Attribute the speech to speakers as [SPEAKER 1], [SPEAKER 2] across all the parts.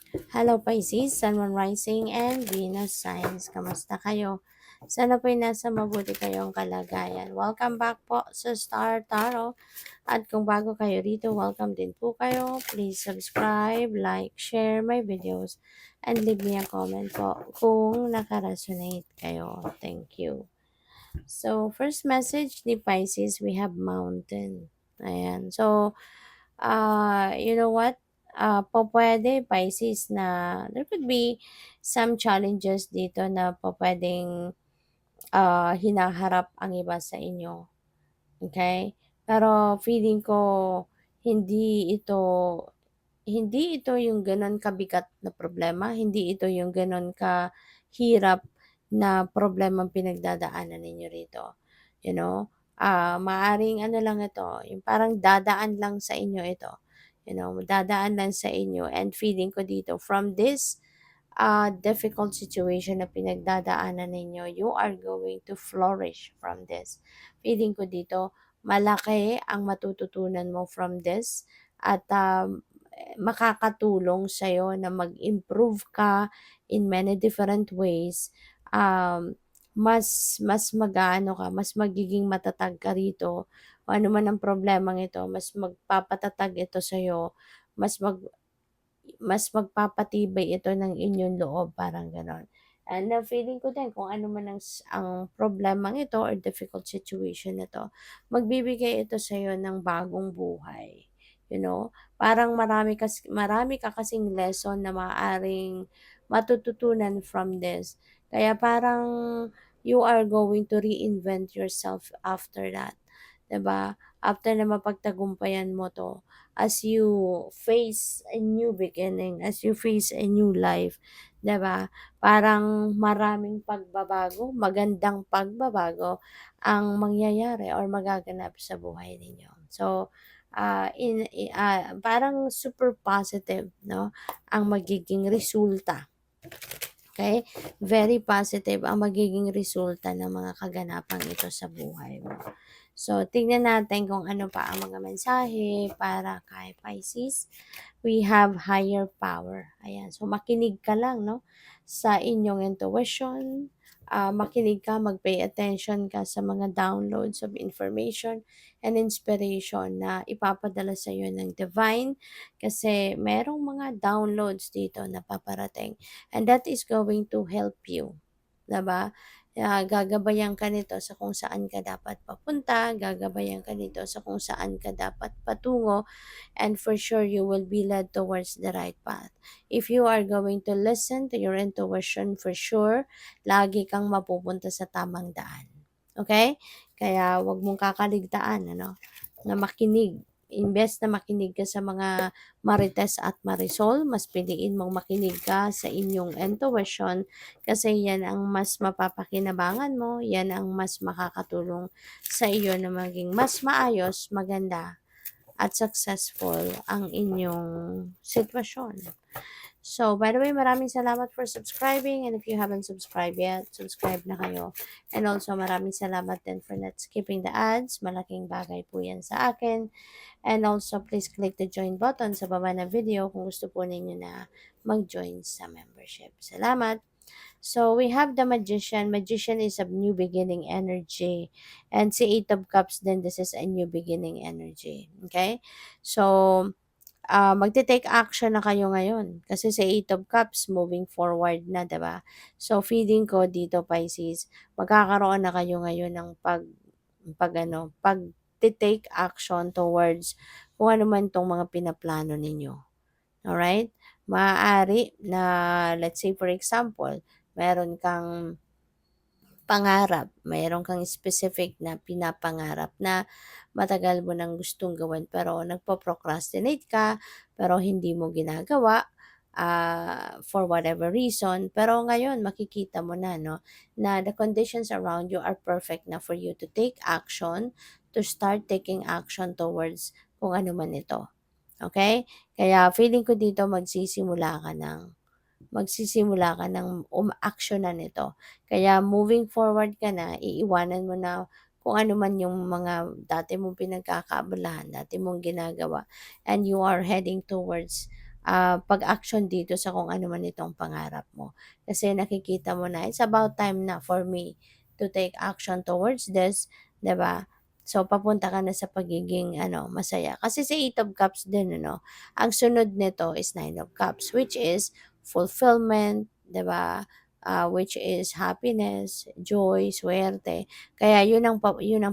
[SPEAKER 1] Hello Pisces, Sun, Moon Rising, and Venus Signs. Kamusta kayo? Sana po'y nasa mabuti kayong kalagayan. Welcome back po sa Star Tarot. At kung bago kayo rito, welcome din po kayo. Please subscribe, like, share my videos, and leave me a comment po kung nakaresonate kayo. Thank you. So, first message ni Pisces, we have mountain. Ayan. So, you know what? Po pwede, Pisces, na there could be some challenges dito na po pwedeng hinaharap ang iba sa inyo. Okay? Pero feeling ko hindi ito hindi ito yung gano'n kabigat na problema, hindi ito yung gano'n kahirap na problemang pinagdadaanan ninyo rito. You know, maaaring ano lang ito, yung parang dadaan lang sa inyo ito. You know, dadaan lang sa inyo, and feeling ko dito from this difficult situation na pinagdadaanan ninyo, you are going to flourish from this. Feeling ko dito, malaki ang matututunan mo from this, at makakatulong sa'yo na mag-improve ka in many different ways. Mas mag-aano ka, mas magiging matatag ka rito. Kung ano man ang problemang ito, mas magpapatatag ito sa'yo, mas mag mas magpapatibay ito ng inyong loob, parang gano'n. And na feeling ko din kung ano man ang problemang ito or difficult situation na 'to, magbibigay ito sa'yo ng bagong buhay. You know, parang marami ka kasing lesson na maaaring matututunan from this. Kaya parang you are going to reinvent yourself after that, 'di ba? After na mapagtagumpayan mo 'to, as you face a new beginning, as you face a new life, 'di ba? Parang maraming pagbabago, magandang pagbabago ang mangyayari or magaganap sa buhay ninyo. So, parang super positive, no, ang magiging resulta. Okay? Very positive ang magiging resulta ng mga kaganapang ito sa buhay mo. So, tingnan natin kung ano pa ang mga mensahe para kay Pisces. We have higher power. Ayan. So, makinig ka lang, no, sa inyong intuition. Makinig ka, mag-pay attention ka sa mga downloads of information and inspiration na ipapadala sa iyo ng divine, kasi merong mga downloads dito na paparating, and that is going to help you, 'di ba? Gagabayan ka nito sa kung saan ka dapat papunta, gagabayan ka nito sa kung saan ka dapat patungo, and for sure you will be led towards the right path. If you are going to listen to your intuition, for sure, lagi kang mapupunta sa tamang daan. Okay? Kaya wag mong kakaligtaan, ano, na makinig. Imbes na makinig ka sa mga marites at marisol, mas piliin mong makinig ka sa inyong intuition, kasi yan ang mas mapapakinabangan mo, yan ang mas makakatulong sa iyo na maging mas maayos, maganda, at successful ang inyong sitwasyon. So, by the way, maraming salamat for subscribing, and if you haven't subscribed yet, subscribe na kayo. And also, maraming salamat din for not skipping the ads. Malaking bagay po yan sa akin. And also, please click the join button sa baba ng video kung gusto po ninyo na mag-join sa membership. Salamat! So, we have the Magician. Magician is a new beginning energy. And si Eight of Cups din, this is a new beginning energy. Okay? So, magte-take action na kayo ngayon. Kasi sa Eight of Cups, moving forward na, 'di ba? So, feeling ko dito, Pisces, magkakaroon na kayo ngayon ng pag-take action towards kung ano man tong mga pinaplano ninyo. Alright? Maaari na, let's say for example, meron kang pangarap, mayroon kang specific na pinapangarap na matagal mo nang gustong gawin pero nagpo-procrastinate ka, pero hindi mo ginagawa, for whatever reason. Pero ngayon makikita mo na, 'no, na the conditions around you are perfect na for you to take action, to start taking action towards kung ano man ito, okay? Kaya feeling ko dito magsisimula ka ng aksyonan nito. Kaya moving forward ka na, iiwanan mo na kung ano man yung mga dati mong pinagkakaabalahan, dati mong ginagawa, and you are heading towards pag-action dito sa kung ano man itong pangarap mo. Kasi nakikita mo na it's about time na for me to take action towards this, 'di ba? So papunta ka na sa pagiging masaya. Kasi sa Eight of Cups din ang sunod nito is Nine of Cups, which is fulfillment, 'di ba? Which is happiness, joy, swerte. Kaya yun ang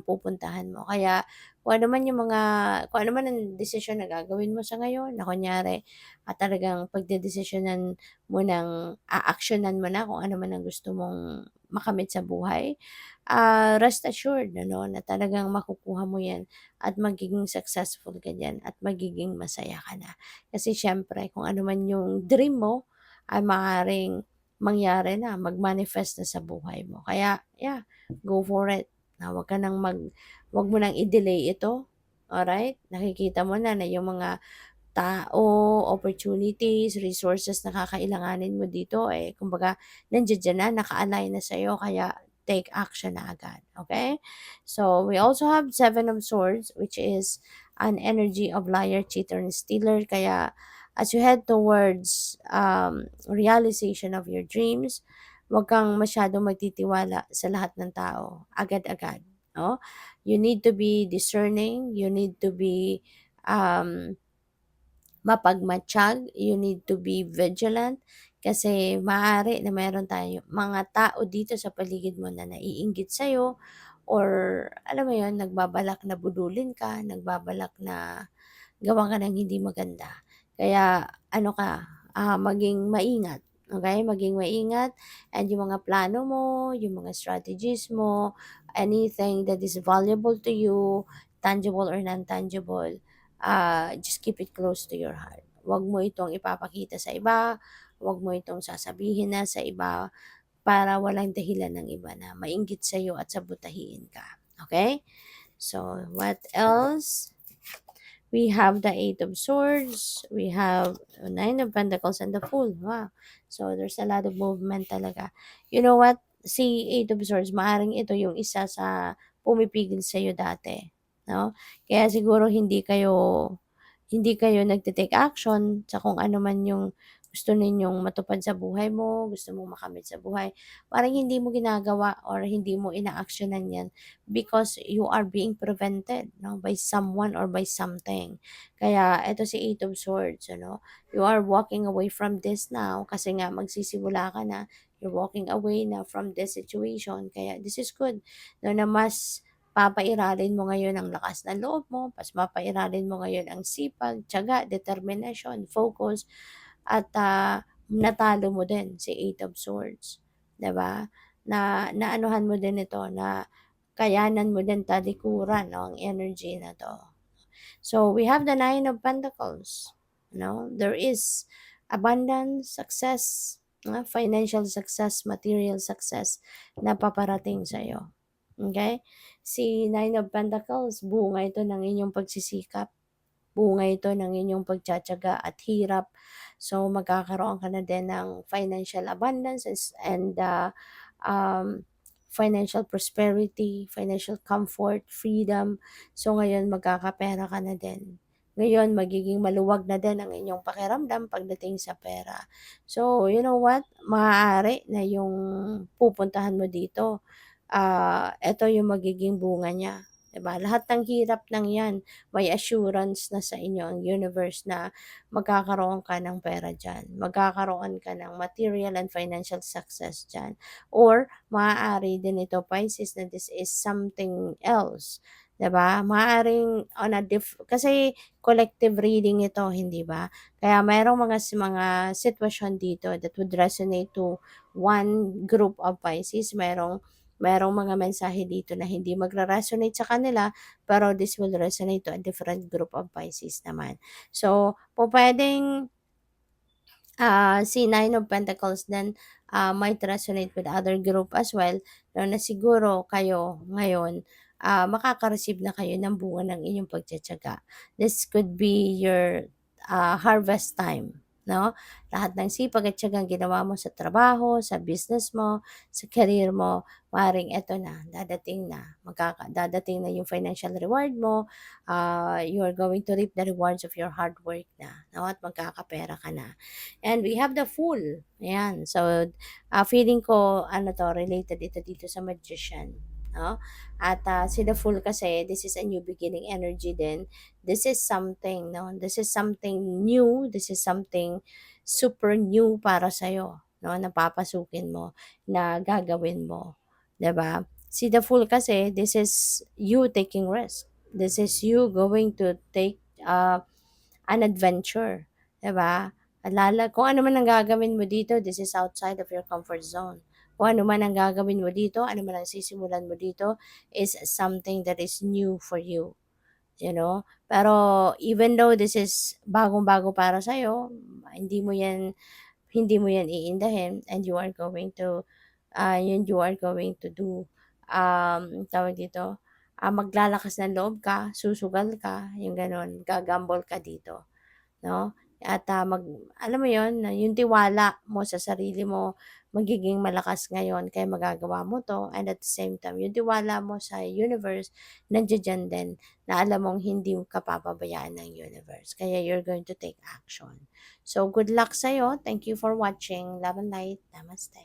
[SPEAKER 1] pupuntahan mo. Kaya kung ano man ang desisyon na gagawin mo sa ngayon, na kunyari, talagang pagdedesisyonan mo ng aaksiyunan mo na kung ano man ang gusto mong makamit sa buhay, rest assured na talagang makukuha mo 'yan at magiging successful ka diyan at magiging masaya ka na. Kasi siyempre kung ano man yung dream mo ay maaaring mangyari na, mag-manifest na sa buhay mo. Kaya yeah, go for it. Na 'wag mo nang i-delay ito, alright? Nakikita mo na yung mga tao, opportunities, resources na kakailanganin mo dito, kumbaga nandiyan na, naka-align na sa'yo, kaya take action na agad, okay? So, we also have Seven of Swords, which is an energy of liar, cheater, and stealer. Kaya, as you head towards realization of your dreams, huwag kang masyadong magtitiwala sa lahat ng tao, agad-agad, no? You need to be discerning, you need to be um, mapagmatyag, you need to be vigilant kasi maaari na meron tayo mga tao dito sa paligid mo na naiinggit sa'yo or alam mo yon nagbabalak na budulin ka, nagbabalak na gawan ka ng hindi maganda. Kaya maging maingat. Okay? Maging maingat and yung mga plano mo, yung mga strategies mo, anything that is valuable to you, tangible or non-tangible, just keep it close to your heart. Huwag mo itong ipapakita sa iba, huwag mo itong sasabihin na sa iba para walang dahilan ng iba na mainggit sa'yo at sabutahiin ka. Okay? So, what else? We have the Eight of Swords, we have Nine of Pentacles, and the Fool. Wow. So, there's a lot of movement talaga. You know what? Si Eight of Swords, maaring ito yung isa sa pumipigil sa'yo dati. No? Kaya siguro hindi kayo nagte-take action sa kung ano man yung gusto ninyong matupad sa buhay mo, gusto mong makamit sa buhay. Parang hindi mo ginagawa or hindi mo inaaksyonan yan because you are being prevented by someone or by something. Kaya ito si Eight of Swords, you are walking away from this now kasi nga magsisimula ka na, you're walking away na from this situation. Kaya this is good, na mas papairalin mo ngayon ang lakas ng loob mo, mas papairalin mo ngayon ang sipag, tiyaga, determination, focus, at natalo mo din si Eight of Swords. 'Di ba? Na naanuhan mo din ito, na kayanan mo din talikuran ang energy na to. So, we have the Nine of Pentacles. There is abundance, success, financial success, material success na paparating sa'yo. Okay? Si Nine of Pentacles, bunga ito ng inyong pagsisikap. Bunga ito ng inyong pagtsatsaga at hirap. So, magkakaroon ka na din ng financial abundance and financial prosperity, financial comfort, freedom. So, ngayon magkakapera ka na din. Ngayon, magiging maluwag na din ang inyong pakiramdam pagdating sa pera. So, you know what? Maaari na yung pupuntahan mo dito, ito yung magiging bunga niya. 'Di ba? Lahat ng hirap ng 'yan, may assurance na sa inyo ang universe na magkakaroon ka ng pera diyan. Magkakaroon ka ng material and financial success diyan. Or maaari din ito, Pisces, na this is something else. 'Di ba? Maaaring kasi collective reading ito, hindi ba? Kaya mayroong mga sitwasyon dito that would resonate to one group of Pisces. Merong mga mensahe dito na hindi magre-resonate sa kanila, pero this will resonate to a different group of Pisces naman. So, pupuwedeng si Nine of Pentacles then might resonate with other group as well, na siguro kayo ngayon, makaka-receive na kayo ng bunga ng inyong pagtitiyaga. This could be your harvest time. no? Lahat ng sipag at tiyagang ginawa mo sa trabaho, sa business mo, sa career mo, maaaring eto na, dadating na yung financial reward mo, you are going to reap the rewards of your hard work na, no? At magkakapera ka na. And we have the Fool. Ayan. So, feeling ko, ano to, related ito dito sa magician. No? At si the Fool kasi, this is a new beginning energy din. This is something, no? This is something new. This is something super new para sa'yo, no? Na papasukin mo, na gagawin mo. 'Di ba? Si the Fool kasi, this is you taking risk. This is you going to take an adventure. 'Di ba? Kung ano man ang gagawin mo dito, this is outside of your comfort zone. Kung ano man ang gagawin mo dito, ano man ang sisimulan mo dito, is something that is new for you. You know? Pero even though this is bagong-bago para sa'yo, hindi mo yan hindi mo yan iindahin, and you are going to do, tawag dito, maglalakas ng loob ka, susugal ka, yung gano'n, gagambol ka dito. 'No? At, alam mo 'yun, na yung tiwala mo sa sarili mo magiging malakas ngayon kaya magagawa mo 'to, and at the same time yung tiwala mo sa universe nandiya-diyan din, na alam mong hindi ka papabayaan ng universe, kaya you're going to take action. So, good luck sa'yo. Thank you for watching. Love and light. Namaste.